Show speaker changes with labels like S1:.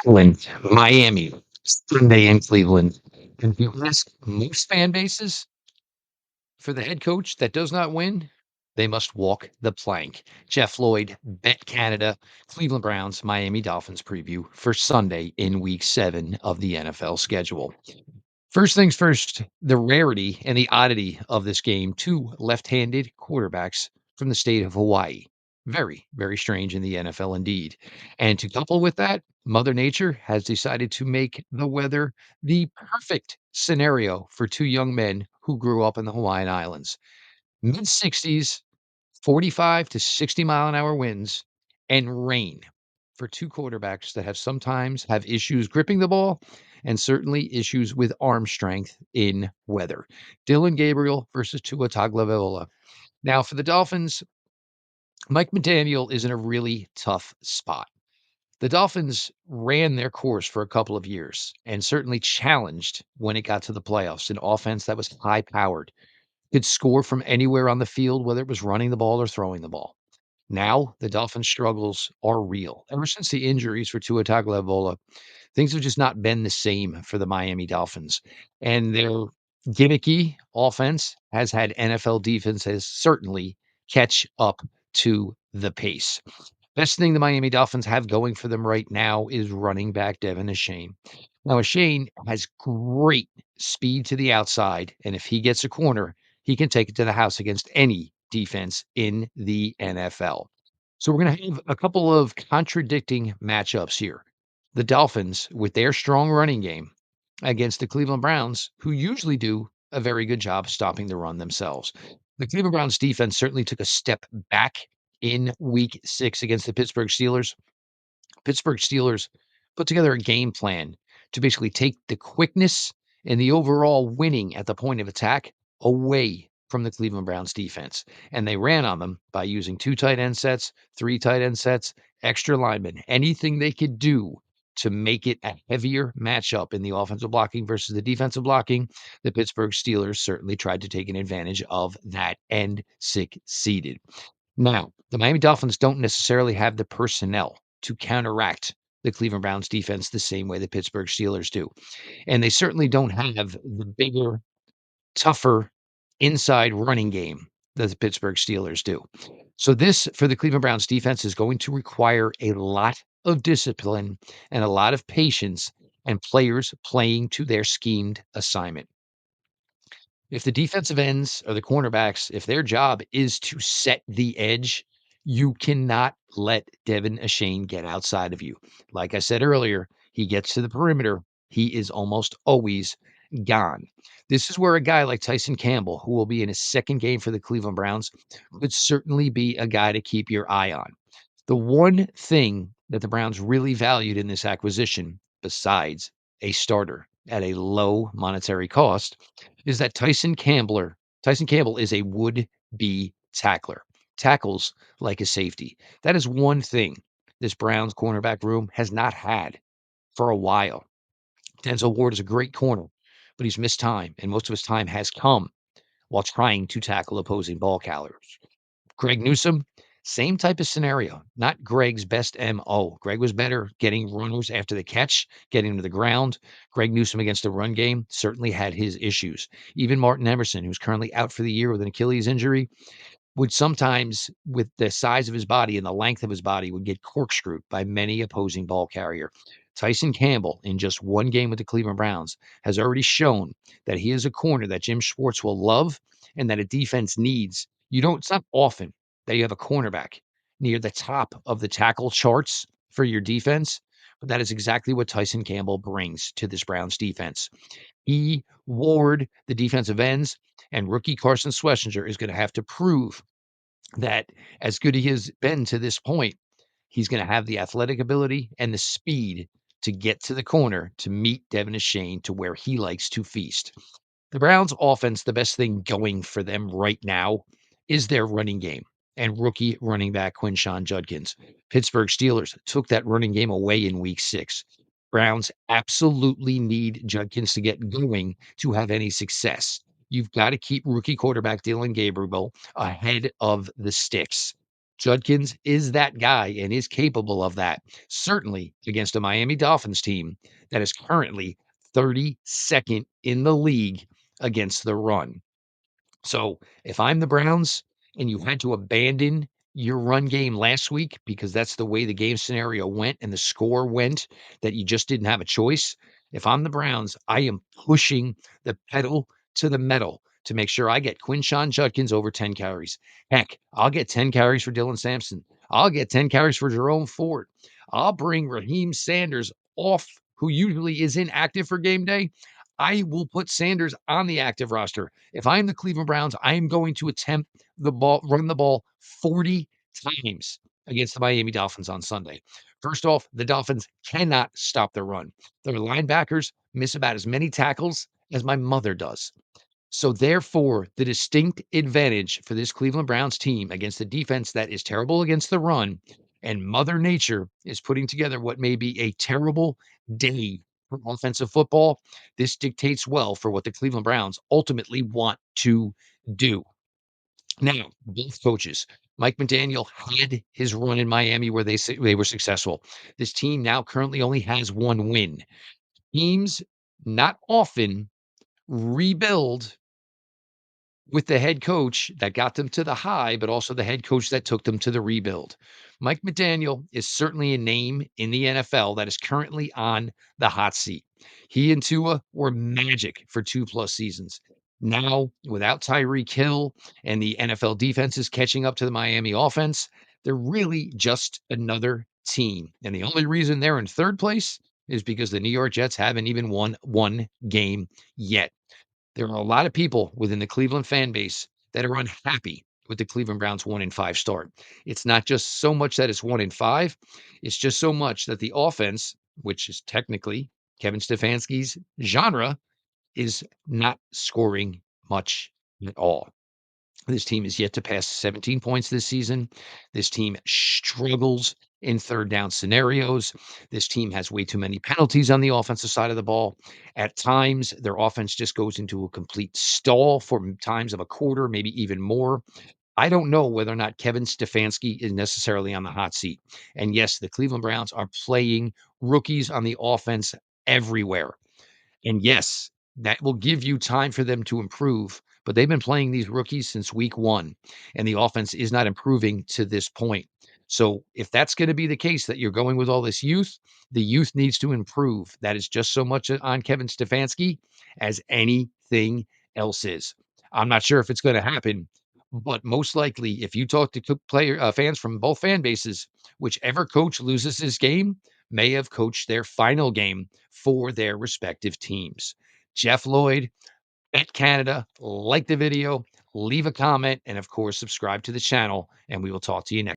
S1: Cleveland, Miami, Sunday in Cleveland. And if you ask most fan bases, for the head coach that does not win, they must walk the plank. Jeff Lloyd, BetCanada, Cleveland Browns, Miami Dolphins preview for Sunday in week 7 of the NFL schedule. First things first, the rarity and the oddity of this game, two left-handed quarterbacks from the state of Hawaii. Very, very strange in the NFL indeed. And to couple with that, Mother Nature has decided to make the weather the perfect scenario for two young men who grew up in the Hawaiian Islands. Mid 60s, 45 to 60-mile-an-hour winds, and rain for two quarterbacks that have sometimes have issues gripping the ball and certainly issues with arm strength in weather. Dylan Gabriel versus Tua Tagovailoa. Now, for the Dolphins, Mike McDaniel is in a really tough spot. The Dolphins ran their course for a couple of years and certainly challenged when it got to the playoffs, an offense that was high powered, could score from anywhere on the field, whether it was running the ball or throwing the ball. Now, the Dolphins' struggles are real. Ever since the injuries for Tua Tagovailoa, things have just not been the same for the Miami Dolphins. And their gimmicky offense has had NFL defenses certainly catch up to the pace. Best thing the Miami Dolphins have going for them right now is running back Devin Achane. Now, Achane has great speed to the outside, and if he gets a corner, he can take it to the house against any defense in the NFL. So we're going to have a couple of contradicting matchups here. The Dolphins, with their strong running game, against the Cleveland Browns, who usually do a very good job stopping the run themselves. The Cleveland Browns defense certainly took a step back in week 6 against the Pittsburgh Steelers. Pittsburgh Steelers put together a game plan to basically take the quickness and the overall winning at the point of attack away from the Cleveland Browns defense. And they ran on them by using 2 tight end sets, 3 tight end sets, extra linemen, anything they could do to make it a heavier matchup in the offensive blocking versus the defensive blocking. The Pittsburgh Steelers certainly tried to take an advantage of that and succeeded. Now, the Miami Dolphins don't necessarily have the personnel to counteract the Cleveland Browns defense the same way the Pittsburgh Steelers do. And they certainly don't have the bigger, tougher inside running game that the Pittsburgh Steelers do. So this for the Cleveland Browns defense is going to require a lot of discipline and a lot of patience and players playing to their schemed assignment. If the defensive ends or the cornerbacks, if their job is to set the edge, you cannot let Devin Achane get outside of you. Like I said earlier, he gets to the perimeter, he is almost always gone. This is where a guy like Tyson Campbell, who will be in his second game for the Cleveland Browns, could certainly be a guy to keep your eye on. The one thing that the Browns really valued in this acquisition, besides a starter at a low monetary cost, is that Tyson Campbell is a would-be tackler. Tackles like a safety. That is one thing this Browns cornerback room has not had for a while. Denzel Ward is a great corner, but he's missed time, and most of his time has come while trying to tackle opposing ball carriers. Greg Newsome, same type of scenario. Not Greg's best MO. Greg was better getting runners after the catch, getting to the ground. Greg Newsome against the run game certainly had his issues. Even Martin Emerson, who's currently out for the year with an Achilles injury, would sometimes, with the size of his body and the length of his body, would get corkscrewed by many opposing ball carrier. Tyson Campbell, in just one game with the Cleveland Browns, has already shown that he is a corner that Jim Schwartz will love and that a defense needs. It's not often that you have a cornerback near the top of the tackle charts for your defense, but that is exactly what Tyson Campbell brings to this Browns defense. He, Ward, the defensive ends, and rookie Carson Schlesinger is going to have to prove that as good he has been to this point, he's going to have the athletic ability and the speed to get to the corner to meet Devin Achane to where he likes to feast. The Browns offense, the best thing going for them right now is their running game and rookie running back Quinshawn Judkins. Pittsburgh Steelers took that running game away in week 6. Browns absolutely need Judkins to get going to have any success. You've got to keep rookie quarterback Dylan Gabriel ahead of the sticks. Judkins is that guy and is capable of that, certainly against a Miami Dolphins team that is currently 32nd in the league against the run. So if I'm the Browns and you had to abandon your run game last week because that's the way the game scenario went and the score went, that you just didn't have a choice. If I'm the Browns, I am pushing the pedal to the metal to make sure I get Quinshawn Judkins over 10 carries. Heck, I'll get 10 carries for Dylan Sampson. I'll get 10 carries for Jerome Ford. I'll bring Raheem Sanders off, who usually is inactive for game day. I will put Sanders on the active roster. If I'm the Cleveland Browns, I am going to attempt run the ball 40 times against the Miami Dolphins on Sunday. First off, the Dolphins cannot stop the run. Their linebackers miss about as many tackles as my mother does. So therefore, the distinct advantage for this Cleveland Browns team against the defense that is terrible against the run, and Mother Nature is putting together what may be a terrible day for offensive football. This dictates well for what the Cleveland Browns ultimately want to do. Now, both coaches, Mike McDaniel had his run in Miami where they were successful. This team now currently only has one win. Teams not often rebuild with the head coach that got them to the high, but also the head coach that took them to the rebuild. Mike McDaniel is certainly a name in the NFL that is currently on the hot seat. He and Tua were magic for 2+ seasons. Now, without Tyreek Hill and the NFL defense is catching up to the Miami offense, they're really just another team. And the only reason they're in third place is because the New York Jets haven't even won one game yet. There are a lot of people within the Cleveland fan base that are unhappy with the Cleveland Browns 1-5 start. It's not just so much that it's 1-5, it's just so much that the offense, which is technically Kevin Stefanski's genre, is not scoring much at all. This team is yet to pass 17 points this season. This team struggles in third down scenarios. This team has way too many penalties on the offensive side of the ball. At times, their offense just goes into a complete stall for times of a quarter, maybe even more. I don't know whether or not Kevin Stefanski is necessarily on the hot seat. And yes, the Cleveland Browns are playing rookies on the offense everywhere. And yes, that will give you time for them to improve, but they've been playing these rookies since week 1, and the offense is not improving to this point. So, if that's gonna be the case that you're going with all this youth, the youth needs to improve. That is just so much on Kevin Stefanski as anything else is. I'm not sure if it's gonna happen, but most likely, if you talk to fans from both fan bases, whichever coach loses this game may have coached their final game for their respective teams. Jeff Lloyd, BetCanada, like the video, leave a comment, and of course, subscribe to the channel, and we will talk to you next.